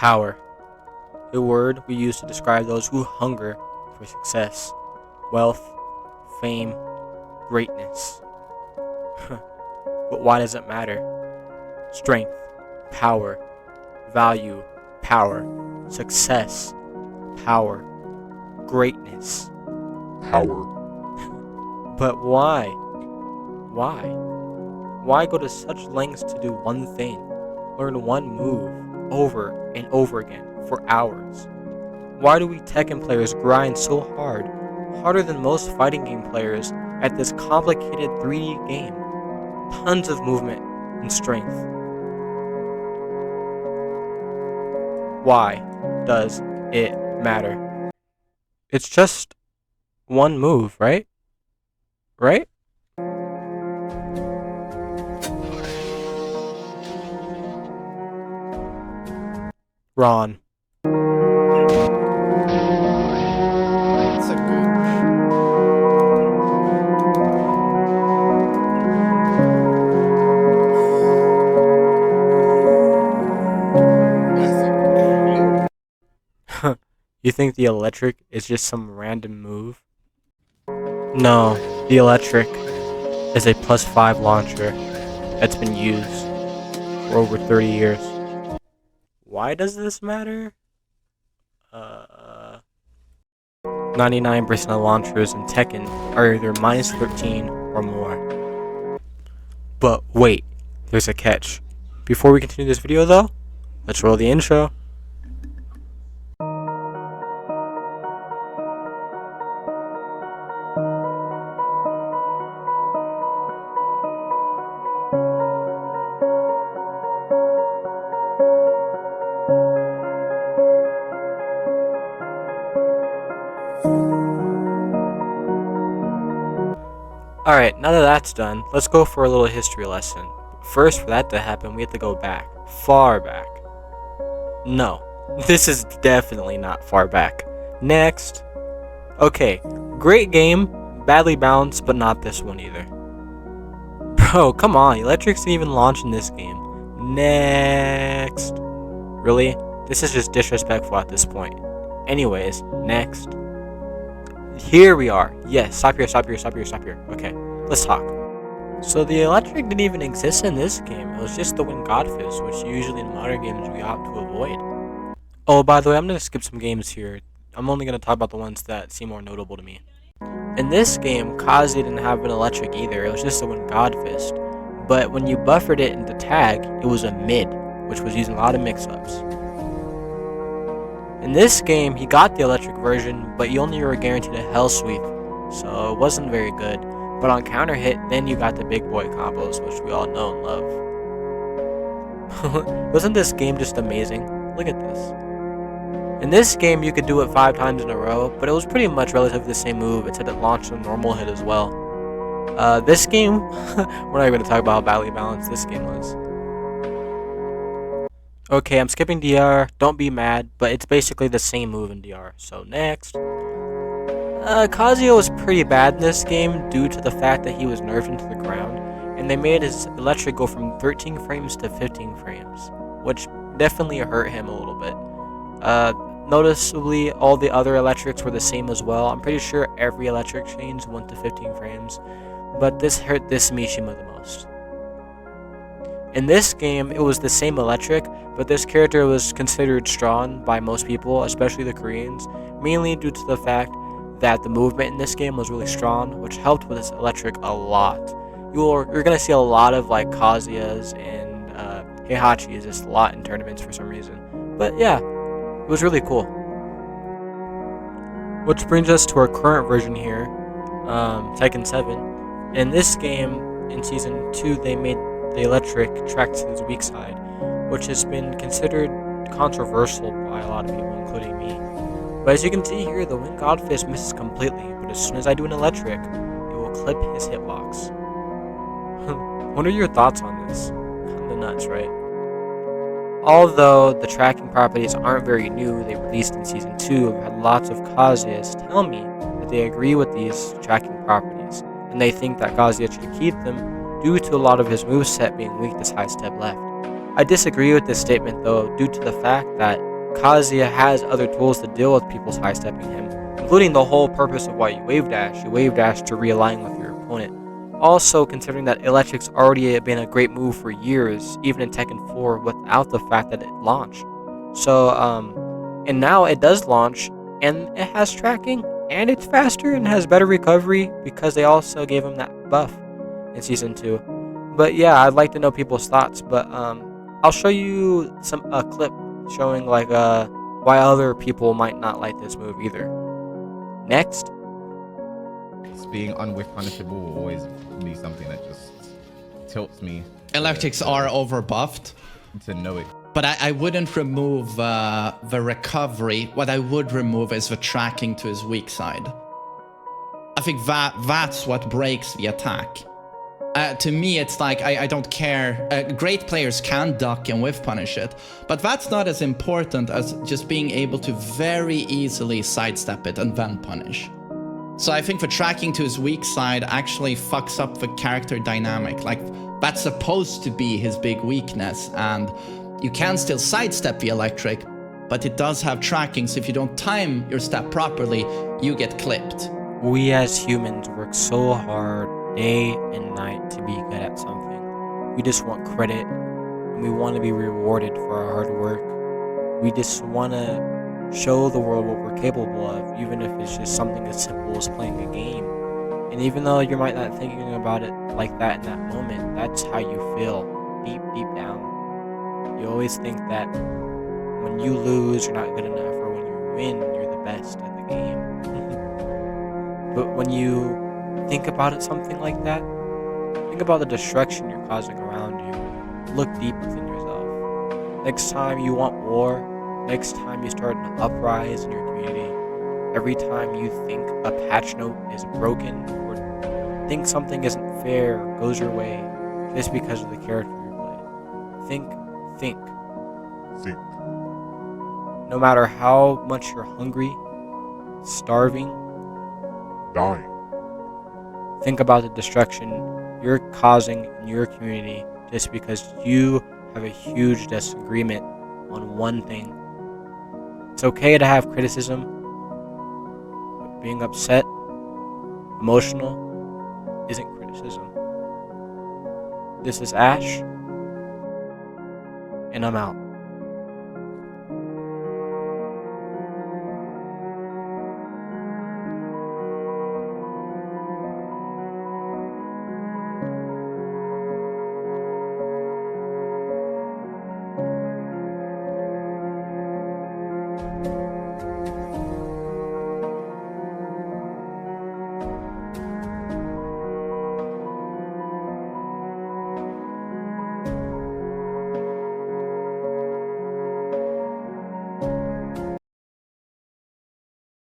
Power, a word we use to describe those who hunger for success, wealth, fame, greatness. But why does it matter? Strength, power, value, power, success, power, greatness, power. But why? Why? Why go to such lengths to do one thing, learn one move over and over again for hours? Why do we Tekken players grind so hard, harder than most fighting game players, at this complicated 3D game? Tons of movement and strength. Why does it matter? It's just one move, right? Right? Ron. It's a gooch. You think the electric is just some random move? No, the electric is a +5 launcher that's been used for over 30 years. Why does this matter? 99% of launchers in Tekken are either -13 or more. But wait, there's a catch. Before we continue this video though, let's roll the intro. Alright, now that that's done, let's go for a little history lesson. First, for that to happen, we have to go back. Far back. No, this is definitely not far back. Next. Okay, great game, badly balanced, but not this one either. Bro, come on, Electrics didn't even launch in this game. Next. Really? This is just disrespectful at this point. Anyways, next. Here we are. Yes, stop here. Okay, let's talk. So the electric didn't even exist in this game. It was just the wind godfist, which usually in modern games we opt to avoid. Oh, by the way, I'm going to skip some games here. I'm only going to talk about the ones that seem more notable to me. In this game, 𝐂𝐤𝐧𝐬 didn't have an electric either. It was just the wind godfist. But when you buffered it into tag, it was a mid, which was using a lot of mix-ups. In this game, he got the electric version, but you only were guaranteed a hell sweep, so it wasn't very good. But on counter hit, then you got the big boy combos, which we all know and love. Wasn't this game just amazing? Look at this. In this game, you could do it 5 times in a row, but it was pretty much relatively the same move, except it launched a normal hit as well. This game, we're not even going to talk about how badly balanced this game was. Okay, I'm skipping DR, don't be mad, but it's basically the same move in DR, so next. 𝐂𝐤𝐬 was pretty bad in this game due to the fact that he was nerfed into the ground, and they made his electric go from 13 frames to 15 frames, which definitely hurt him a little bit. Noticeably, all the other electrics were the same as well. I'm pretty sure every electric change went to 15 frames, but this hurt this Mishima the most. In this game, it was the same electric, but this character was considered strong by most people, especially the Koreans, mainly due to the fact that the movement in this game was really strong, which helped with this electric a lot. You're going to see a lot of like 𝐂𝐤𝐬s and 𝐂�HEIHACHI just a lot in tournaments for some reason. But yeah, it was really cool. Which brings us to our current version here, Tekken 7. In this game, in Season 2, they made the electric track to his weak side, which has been considered controversial by a lot of people, including me. But as you can see here, the wind godfist misses completely, but as soon as I do an electric, it will clip his hitbox. What are your thoughts on this? Kinda nuts, right? Although the tracking properties aren't very new, they released in Season 2, I've had lots of 𝐂𝐤𝐬s tell me that they agree with these tracking properties, and they think that 𝐂𝐤𝐬 should keep them due to a lot of his moveset being weak to side step left. I disagree with this statement though, due to the fact that Kazuya has other tools to deal with people sidestepping him, including the whole purpose of why you wave dash. You wave dash to realign with your opponent. Also, considering that Electric's already been a great move for years, even in Tekken 4, without the fact that it launched. So, and now it does launch, and it has tracking, and it's faster and has better recovery because they also gave him that buff in Season 2. But yeah, I'd like to know people's thoughts, but I'll show you a clip showing like why other people might not like this move either. Next. Being unwith punishable will always be something that just tilts me. Electrics are overbuffed. To know it. But I wouldn't remove the recovery. What I would remove is the tracking to his weak side. I think that's what breaks the attack. To me, it's like, I don't care. Great players can duck and whiff punish it, but that's not as important as just being able to very easily sidestep it and then punish. So I think the tracking to his weak side actually fucks up the character dynamic. Like, that's supposed to be his big weakness, and you can still sidestep the electric, but it does have tracking, so if you don't time your step properly, you get clipped. We as humans work so hard day and night to be good at something. We just want credit, and we want to be rewarded for our hard work. We just want to show the world what we're capable of, even if it's just something as simple as playing a game. And even though you might not thinking about it like that in that moment, that's how you feel deep down. You always think that when you lose, you're not good enough, or when you win, you're the best at the game. But when you think about it something like that, think about the destruction you're causing around you. Look deep within yourself. Next time you want war, next time you start an uprising in your community, every time you think a patch note is broken, or think something isn't fair or goes your way just because of the character you play, think. No matter how much you're hungry, starving, dying. think about the destruction you're causing in your community just because you have a huge disagreement on one thing. It's okay to have criticism, but being upset, emotional, isn't criticism. This is Ash, and I'm out.